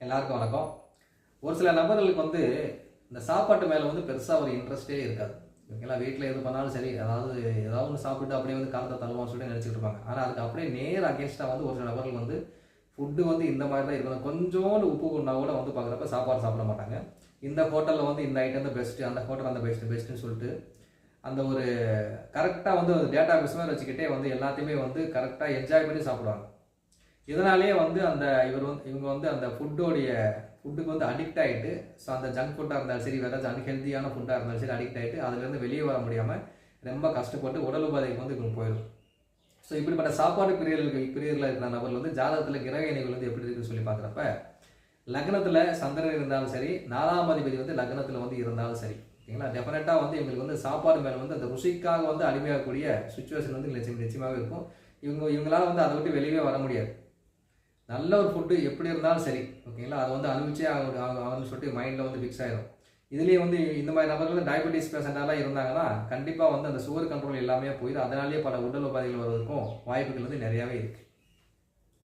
எல்லாருக்கும் வணக்கம். ஒரு சில நபர்களுக்கு வந்து இந்த சாப்பாட்டு மேலே வந்து பெருசாக ஒரு இன்ட்ரெஸ்ட்டே இருக்காது. ஓகேங்களா, வீட்டில் எது பண்ணாலும் சரி, ஏதாவது ஒன்று சாப்பிட்டு அப்படியே வந்து காலத்தை தள்ளுவான்னு சொல்லிட்டு நினச்சிட்டு இருப்பாங்க. ஆனால் அதுக்கு அப்படியே நேர் அகேன்ஸ்டாக வந்து ஒரு சில நபர்கள் வந்து ஃபுட்டு வந்து இந்த மாதிரி தான் இருக்கணும், கொஞ்சோண்டு உப்பு கொண்டா கூட வந்து பார்க்குறப்ப சாப்பாடு சாப்பிட மாட்டாங்க. இந்த ஹோட்டலில் வந்து இந்த ஐட்டம் தான் பெஸ்ட்டு, அந்த ஹோட்டல் அந்த பெஸ்ட்டுன்னு சொல்லிட்டு அந்த ஒரு கரெக்டாக வந்து டேட்டா பேஸ் மாதிரி வச்சுக்கிட்டே வந்து எல்லாத்தையுமே வந்து கரெக்டாக என்ஜாய் பண்ணி சாப்பிடுவாங்க. இதனாலேயே வந்து இவங்க வந்து அந்த ஃபுட்டுக்கு வந்து அடிக்ட் ஆகிட்டு, ஸோ அந்த ஜங்க் ஃபுட்டாக இருந்தாலும் சரி, வேறு ஏதாச்சும் அன்ஹெல்தியான ஃபுட்டாக இருந்தாலும் சரி அடிக்ட் ஆகிட்டு அதுலேருந்து வெளியே வர முடியாமல் ரொம்ப கஷ்டப்பட்டு உடல் உபாதைக்கு வந்து இவங்க போயிடும். ஸோ இப்படிப்பட்ட சாப்பாடு பிரியர்கள் இருக்கிற நபர்கள் வந்து ஜாதகத்தில் கிரக இணைகள் வந்து எப்படி இருக்குன்னு சொல்லி பார்க்குறப்ப, லக்னத்தில் சந்திரன் இருந்தாலும் சரி, 4ஆம் அதிபதி வந்து லக்னத்தில் வந்து இருந்தாலும் சரி, ஓகேங்களா, டெஃபினட்டாக வந்து இவங்களுக்கு வந்து சாப்பாடு மேலே வந்து அந்த ருசிக்காக வந்து அடிமையாகக்கூடிய சுச்சுவேஷன் வந்து நிச்சயமாகவே இருக்கும். இவங்களால வந்து அதை விட்டு வெளியே வர முடியாது. நல்ல ஒரு ஃபுட்டு எப்படி இருந்தாலும் சரி, ஓகேங்களா, அதை வந்து அனுபவிச்சே ஆகணும்னு சொல்லிட்டு மைண்டில் வந்து ஃபிக்ஸ் ஆயிடும். இதுலேயே வந்து இந்த மாதிரி நபர்கள் டயபெட்டிஸ் பேஷண்டாலாம் இருந்தாங்கன்னா கண்டிப்பாக வந்து அந்த சுகர் கண்ட்ரோல் எல்லாமே போயிடும். அதனாலேயே பல உடல் உபாதைகள் வருவதற்கும் வாய்ப்புகள் வந்து நிறையாவே இருக்குது.